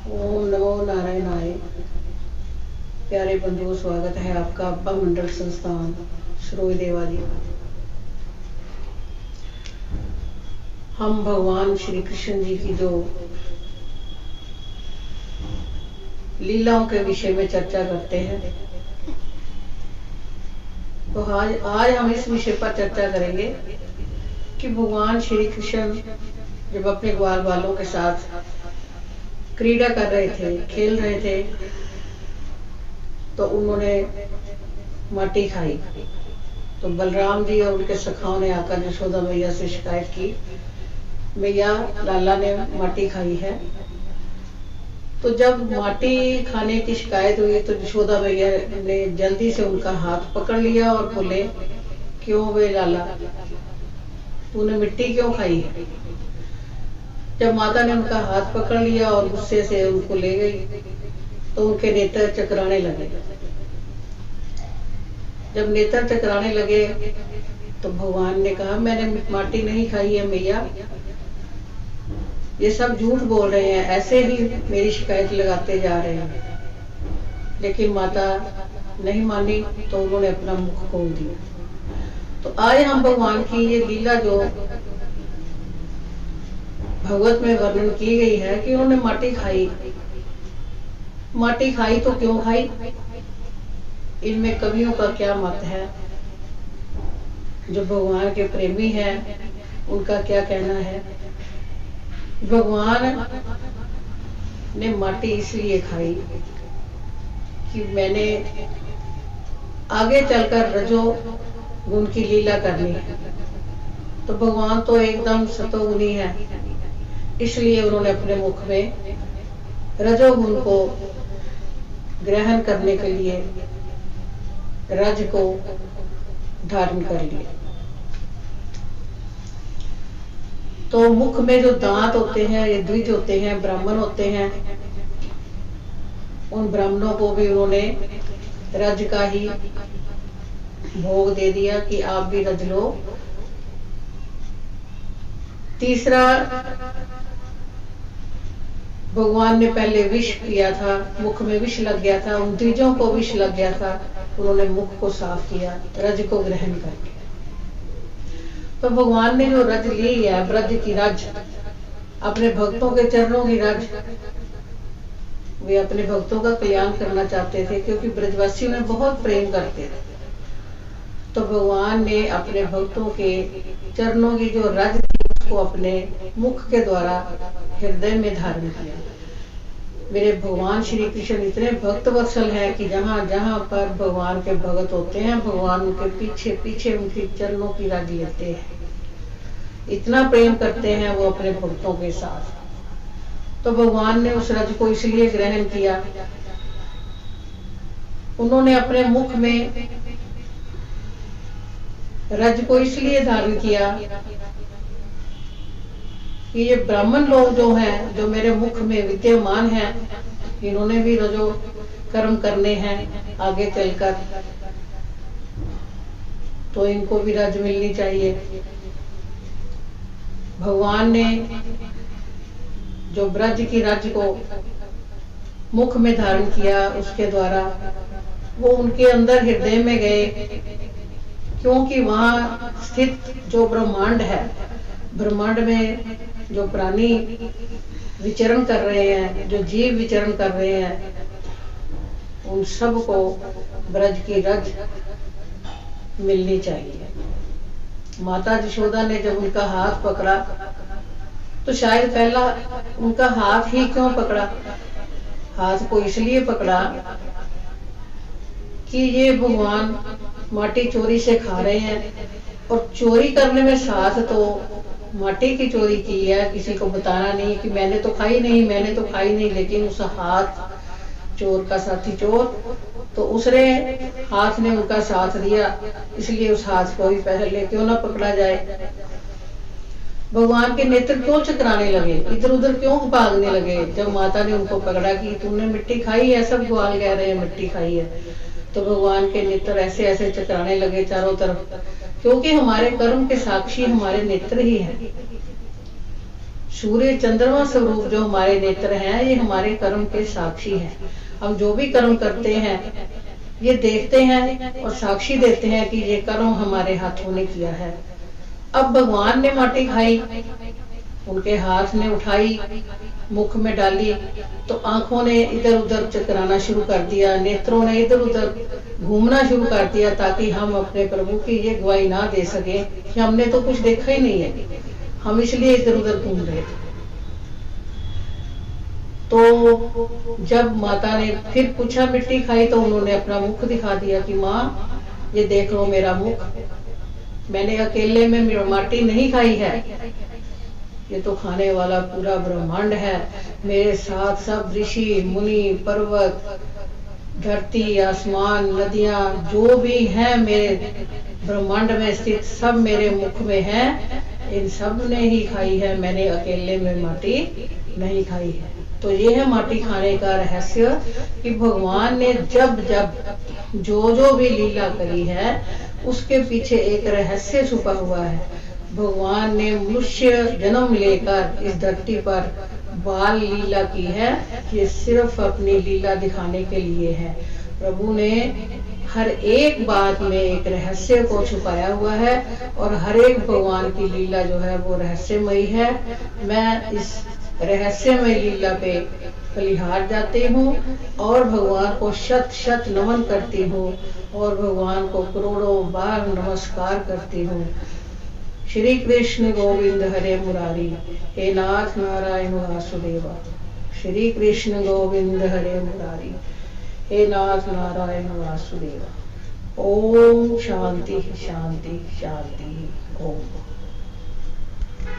ओम नमो नारायणाय। प्यारे बंधुओं, स्वागत है आपका अब्बा मंडल संस्थान श्रोय देवाजी। हम भगवान श्री कृष्ण जी की जो लीलाओं के विषय में चर्चा करते हैं, तो आज हम इस विषय पर चर्चा करेंगे कि भगवान श्री कृष्ण जब अपने ग्वाल बालों के साथ क्रीड़ा कर रहे थे, खेल रहे थे, तो उन्होंने माटी खाई। तो बलराम जी और उनके सखाओं ने आकर यशोदा मैया से शिकायत की, मैया लाला ने माटी खाई है। तो जब माटी खाने की शिकायत हुई तो यशोदा मैया ने जल्दी से उनका हाथ पकड़ लिया और बोले, क्यों वे लाला, तूने मिट्टी क्यों खाई है? जब माता ने उनका हाथ पकड़ लिया और गुस्से से उनको ले गई तो उनके नेत्र चकराने लगे। जब नेत्र चकराने लगे तो भगवान ने कहा, मैंने माटी नहीं खाई है मैया, ये सब झूठ बोल रहे हैं, ऐसे ही मेरी शिकायत लगाते जा रहे हैं। लेकिन माता नहीं मानी तो उन्होंने अपना मुख खोल दिया। तो आज हम भगवान की ये लीला जो भगवत में वर्णन की गई है कि उन्होंने माटी खाई। माटी खाई तो क्यों खाई, इनमें कवियों का क्या मत है, जो भगवान के प्रेमी हैं उनका क्या कहना है। भगवान ने माटी इसलिए खाई कि मैंने आगे चलकर रजो गुण की लीला करनी है। तो भगवान तो एकदम सतोगुणी है, इसलिए उन्होंने अपने मुख में रजोगुण को ग्रहण करने के लिए रज को धारण कर लिया। तो मुख में जो दांत होते हैं, ये द्विज होते हैं, ब्राह्मण होते हैं, उन ब्राह्मणों को भी उन्होंने रज का ही भोग दे दिया कि आप भी रज लो। तीसरा, भगवान ने पहले विष पिया था, मुख में विष लग गया था, उन द्विजों को विष लग गया था, उन्होंने मुख को साफ किया रज को ग्रहण करके। तो भगवान ने जो रज ली है, ब्रज की रज, अपने भक्तों के चरणों की रज, वे अपने भक्तों का कल्याण करना चाहते थे, क्योंकि ब्रजवासी उन्हें बहुत प्रेम करते थे। तो भगवान ने अपने भक्तों के चरणों की जो रज को अपने मुख के द्वारा हृदय में धारण किया। मेरे भगवान श्री कृष्ण इतने भक्त वत्सल है कि जहां जहां पर भगवान के भगत होते हैं, भगवान उनके पीछे पीछे उनके चरणों की रज लेते हैं। इतना प्रेम करते हैं वो अपने भक्तों के साथ। तो भगवान ने उस रज को इसलिए ग्रहण किया, उन्होंने अपने मुख में रज को इसलिए धारण किया कि ये ब्राह्मण लोग जो हैं, जो मेरे मुख में विद्यमान हैं, इन्होंने भी रजो कर्म करने हैं आगे चलकर, तो इनको भी रज मिलनी चाहिए। भगवान ने जो ब्रज की रज को मुख में धारण किया, उसके द्वारा वो उनके अंदर हृदय में गए, क्योंकि वहां स्थित जो ब्रह्मांड है, ब्रह्मांड में जो प्राणी विचरण कर रहे हैं, जो जीव विचरण कर रहे हैं, उन सब को ब्रज की रज मिलनी चाहिए। माता यशोदा ने जब उनका हाथ पकड़ा तो शायद पहला उनका हाथ ही क्यों पकड़ा, हाथ को इसलिए पकड़ा कि ये भगवान माटी चोरी से खा रहे हैं, और चोरी करने में साथ तो माटी की चोरी की है, किसी को बताना नहीं कि मैंने तो खाई नहीं, मैंने तो खाई नहीं, लेकिन उस हाथ, चोर का साथी चोर, तो उसने हाथ ने उनका साथ दिया, इसलिए उस हाथ को भी पहले क्यों ना पकड़ा जाए। भगवान के नेत्र क्यों चकराने लगे, इधर उधर क्यों भागने लगे जब माता ने उनको पकड़ा कि तुमने मिट्टी खाई है, सब ग्वाल कह रहे हैं मिट्टी खाई है। तो भगवान के नेत्र ऐसे ऐसे चकराने लगे चारों तरफ, क्योंकि हमारे कर्म के साक्षी हमारे नेत्र ही हैं। सूर्य चंद्रमा स्वरूप जो हमारे नेत्र हैं, ये हमारे कर्म के साक्षी हैं। हम जो भी कर्म करते हैं ये देखते हैं और साक्षी देते हैं कि ये कर्म हमारे हाथों ने किया है। अब भगवान ने माटी खाई, उनके हाथ ने उठाई, मुख में डाली, तो आंखों ने इधर उधर चकराना शुरू कर दिया, नेत्रों ने इधर उधर घूमना शुरू कर दिया, ताकि हम अपने प्रभु की ये गवाही ना दे सके कि हमने तो कुछ देखा ही नहीं है, हम इसलिए इधर उधर घूम रहे थे। तो जब माता ने फिर पूछा, मिट्टी खाई, तो उन्होंने अपना मुख दिखा दिया कि माँ ये देख लो मेरा मुख, मैंने अकेले में माटी नहीं खाई है, ये तो खाने वाला पूरा ब्रह्मांड है। मेरे साथ सब ऋषि मुनि, पर्वत, धरती, आसमान, नदियां जो भी हैं मेरे ब्रह्मांड में स्थित, सब मेरे मुख में है। इन सब ने ही खाई है, मैंने अकेले में माटी नहीं खाई है। तो ये है माटी खाने का रहस्य कि भगवान ने जब जब जो भी लीला करी है उसके पीछे एक रहस्य छुपा हुआ है। भगवान ने मनुष्य जन्म लेकर इस धरती पर बाल लीला की है, ये सिर्फ अपनी लीला दिखाने के लिए है। प्रभु ने हर एक बात में एक रहस्य को छुपाया हुआ है और हर एक भगवान की लीला जो है वो रहस्यमयी है। मैं इस रहस्यमय लीला पे बलिहार जाती हूँ और भगवान को शत शत नमन करती हूँ और भगवान को करोड़ों बार नमस्कार करती हूँ। श्री कृष्ण गोविंद हरे मुरारी, हे नाथ नारायण वासुदेवा। श्री कृष्ण गोविंद हरे मुरारी, हे नाथ नारायण वासुदेवा। ओम शांति शांति शांति। ओम।